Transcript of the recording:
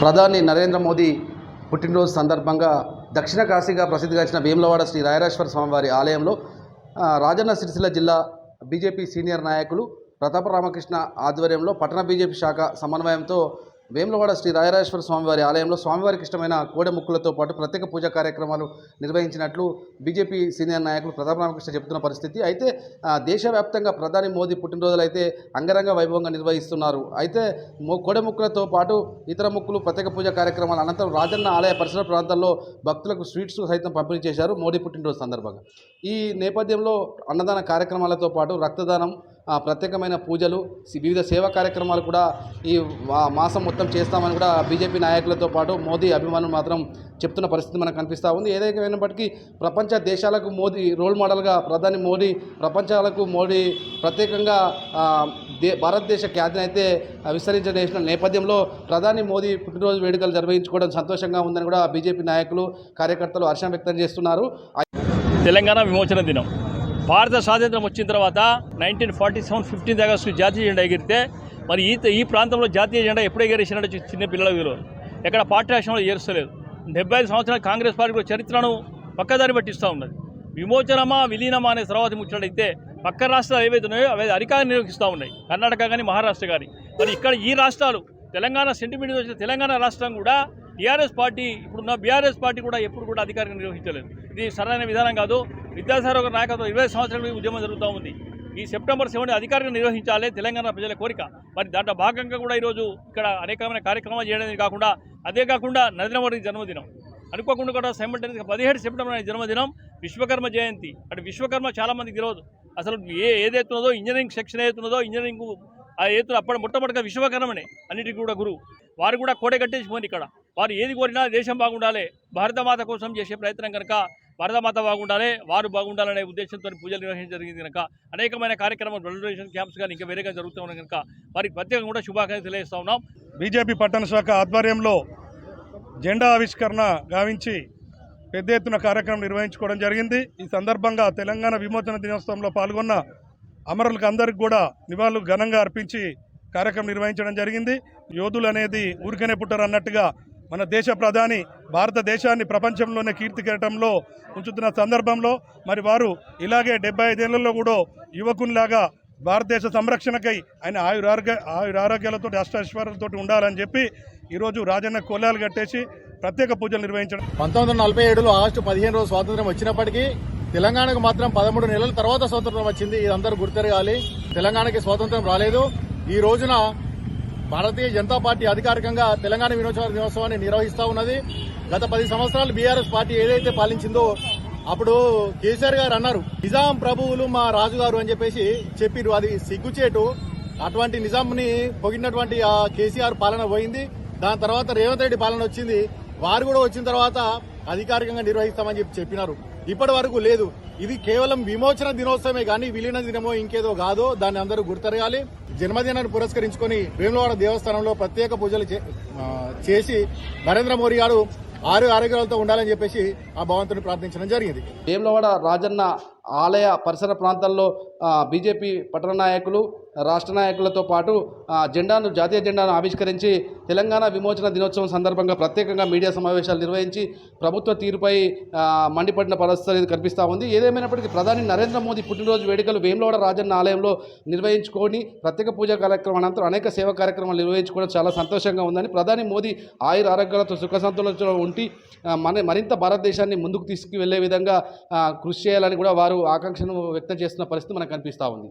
ప్రధాని నరేంద్ర మోదీ పుట్టినరోజు సందర్భంగా దక్షిణ కాశీగా ప్రసిద్ధిగాంచిన వేములవాడ శ్రీ రాయరాజేశ్వర స్వామివారి ఆలయంలో రాజన్న సిరిసిల్ల జిల్లా బీజేపీ సీనియర్ నాయకులు ప్రతాప రామకృష్ణ ఆధ్వర్యంలో పట్టణ బీజేపీ శాఖ సమన్వయంతో వేములవాడ శ్రీ రాయరాజేశ్వర స్వామివారి ఆలయంలో స్వామివారికి ఇష్టమైన కోడె ముక్కులతో పాటు ప్రత్యేక పూజా కార్యక్రమాలు నిర్వహించినట్లు బీజేపీ సీనియర్ నాయకులు ప్రతాప రామకృష్ణ చెబుతున్న పరిస్థితి. అయితే దేశవ్యాప్తంగా ప్రధాని మోదీ పుట్టినరోజులు అయితే అంగరంగ వైభవంగా నిర్వహిస్తున్నారు. అయితే కోడె ముక్కులతో పాటు ఇతర ముక్కులు ప్రత్యేక పూజా కార్యక్రమాల అనంతరం రాజన్న ఆలయ పరిసర ప్రాంతాల్లో భక్తులకు స్వీట్స్ సైతం పంపిణీ చేశారు మోదీ పుట్టినరోజు సందర్భంగా. ఈ నేపథ్యంలో అన్నదాన కార్యక్రమాలతో పాటు రక్తదానం, ప్రత్యేకమైన పూజలు, వివిధ సేవా కార్యక్రమాలు కూడా ఈ మాసం మొత్తం చేస్తామని కూడా బీజేపీ నాయకులతో పాటు మోదీ అభిమానులు మాత్రం చెప్తున్న పరిస్థితి మనకు కనిపిస్తూ ఉంది. ఏదైనప్పటికీ ప్రపంచ దేశాలకు మోదీ రోల్ మోడల్గా ప్రధాని మోదీ ప్రపంచాలకు మోదీ ప్రత్యేకంగా భారతదేశ ఖ్యాతిని అయితే విస్తరించిన నేపథ్యంలో ప్రధాని మోదీ పుట్టినరోజు వేడుకలు నిర్వహించుకోవడం సంతోషంగా ఉందని కూడా బీజేపీ నాయకులు, కార్యకర్తలు హర్షం వ్యక్తం చేస్తున్నారు. తెలంగాణ విమోచన దినం భారత స్వాతంత్రం వచ్చిన తర్వాత 1947 15 ఆగస్టు జాతీయ జెండా ఎగిరితే మరి ఈ ప్రాంతంలో జాతీయ జెండా ఎప్పుడు ఎగిరేసినట్టు చిన్న పిల్లల విలువ ఎక్కడ పార్టీ రాష్ట్రంలో ఏరుస్తలేదు. 75 సంవత్సరాల కాంగ్రెస్ పార్టీ చరిత్రను పక్కదారి పట్టిస్తూ ఉన్నది. విమోచనమా విలీనమా అనే తర్వాత ముచ్చటైతే పక్క రాష్ట్రాలు ఏవైతున్నాయో అవి అధికారం నిర్వహిస్తూ ఉన్నాయి, కర్ణాటక కానీ మహారాష్ట్ర కానీ. మరి ఇక్కడ ఈ రాష్ట్రాలు తెలంగాణ సెంటిమెంట్ వచ్చిన తెలంగాణ రాష్ట్రం కూడా టీఆర్ఎస్ పార్టీ ఇప్పుడున్న బీఆర్ఎస్ పార్టీ కూడా ఎప్పుడు కూడా అధికారం నిర్వహించలేదు. ఇది సరైన విధానం కాదు. విద్యాసాగర్ గారి నాయకత్వం 20 సంవత్సరాల ఉద్యమం జరుగుతూ ఉంది. ఈ సెప్టెంబర్ 7 అధికారికంగా నిర్వహించాలి తెలంగాణ ప్రజల కోరిక. మరి దాంట్లో భాగంగా కూడా ఈరోజు ఇక్కడ అనేకమైన కార్యక్రమాలు చేయడానికి కాకుండా అదే కాకుండా నరేంద్ర మోదీ జన్మదినం అనుకోకుండా కూడా సైమల్టేనియస్గా 17 సెప్టెంబర్ అనే జన్మదినం, విశ్వకర్మ జయంతి. అంటే విశ్వకర్మ చాలామందికి తెలియదు. అసలు ఏదైతున్నదో ఇంజనీరింగ్ సెక్షన్ ఏదైతున్నదో ఇంజనీరింగ్ ఏతున్న అప్పుడు మొట్టమొదటిగా విశ్వకర్మనే అన్నిటికీ కూడా గురువు. వారు కూడా కోడే కట్టేసిపోయింది. ఇక్కడ వారు ఏది కోరినా దేశం బాగుండాలి, భారతమాత కోసం చేసే ప్రయత్నం కనుక భారతమాత బాగుండాలి, వారు బాగుండాలనే ఉద్దేశంతో పూజలు నిర్వహించడం జరిగింది కనుక అనేకమైన కార్యక్రమాలు రెగ్యులేషన్ క్యాంప్స్ కానీ ఇంకా వేరేగా జరుగుతూ ఉన్నాయి కనుక వారికి ప్రత్యేకంగా కూడా శుభాకాంక్షలు తెలియజేస్తూ ఉన్నాం. బీజేపీ పట్టణ శాఖ ఆధ్వర్యంలో జెండా ఆవిష్కరణ గావించి పెద్ద ఎత్తున కార్యక్రమం నిర్వహించుకోవడం జరిగింది. ఈ సందర్భంగా తెలంగాణ విమోచన దినోత్సవంలో పాల్గొన్న అమరులకు అందరికి కూడా నివాళులు ఘనంగా అర్పించి కార్యక్రమం నిర్వహించడం జరిగింది. యోధులు అనేది ఊరికనే పుట్టారు అన్నట్టుగా మన దేశ ప్రధాని భారతదేశాన్ని ప్రపంచంలోనే కీర్తి కిరీటంలో ఉంచుతున్న సందర్భంలో మరి వారు ఇలాగే 75 ఏళ్లలో కూడా యువకునిలాగా భారతదేశ సంరక్షణకై ఆయన ఆయురారోగ్యాలతో అష్టైశ్వర్యాలతో ఉండాలని చెప్పి ఈరోజు రాజన్న కోలాలు కట్టేసి ప్రత్యేక పూజలు నిర్వహించడం. 1947లో ఆగస్టు 15 రోజు స్వాతంత్రం వచ్చినప్పటికీ తెలంగాణకు మాత్రం 13 నెలల తర్వాత స్వాతంత్రం వచ్చింది. ఇది అందరూ గుర్తెరగాలి. తెలంగాణకి స్వాతంత్రం రాలేదు. ఈ రోజున భారతీయ జనతా పార్టీ అధికారికంగా తెలంగాణ విమోచన దినోత్సవాన్ని నిర్వహిస్తూ ఉన్నది. గత 10 సంవత్సరాలు బీఆర్ఎస్ పార్టీ ఏదైతే పాలించిందో అప్పుడు కేసీఆర్ గారు అన్నారు, నిజాం ప్రభువులు మా రాజుగారు అని చెప్పేసి చెప్పిరు. అది సిగ్గుచేటు. అటువంటి నిజాంని పొగిడినటువంటి ఆ కేసీఆర్ పాలన పోయింది. దాని తర్వాత రేవంత్ రెడ్డి పాలన వచ్చింది. వారు కూడా వచ్చిన తర్వాత అధికారికంగా నిర్వహిస్తామని చెప్పినారు. ఇప్పటి వరకు లేదు. ఇది కేవలం విమోచన దినోత్సవమే కానీ విలీన దినమో ఇంకేదో కాదో దాన్ని అందరూ గుర్తెరగాలి. జన్మదినాన్ని పురస్కరించుకుని వేములవాడ దేవస్థానంలో ప్రత్యేక పూజలు చేసి నరేంద్ర మోదీ గారు ఆరోగ్యాలతో ఉండాలని చెప్పేసి ఆ భగవంతుని ప్రార్థించడం జరిగింది. వేములవాడ రాజన్న ఆలయ పరిసర ప్రాంతాల్లో బీజేపీ పట్టణ నాయకులు, రాష్ట్ర నాయకులతో పాటు జాతీయ జెండాను ఆవిష్కరించి తెలంగాణ విమోచన దినోత్సవం సందర్భంగా ప్రత్యేకంగా మీడియా సమావేశాలు నిర్వహించి ప్రభుత్వ తీరుపై మండిపడిన పరిస్థితి కనిపిస్తూ ఉంది. ఏదేమైనప్పటికీ ప్రధాని నరేంద్ర మోదీ పుట్టినరోజు వేడుకలు వేములవాడ రాజన్న ఆలయంలో నిర్వహించుకొని ప్రత్యేక పూజా కార్యక్రమం అనంతరం అనేక సేవా కార్యక్రమాలు నిర్వహించుకోవడం చాలా సంతోషంగా ఉందని, ప్రధాని మోదీ ఆరోగ్యాలతో సుఖ సంతోషంతో ఉండి మరింత భారతదేశాన్ని ముందుకు తీసుకువెళ్లే విధంగా కృషి చేయాలని కూడా వారు ఆకాంక్షను వ్యక్తం చేస్తున్న పరిస్థితి మనకు కనిపిస్తూ ఉంది.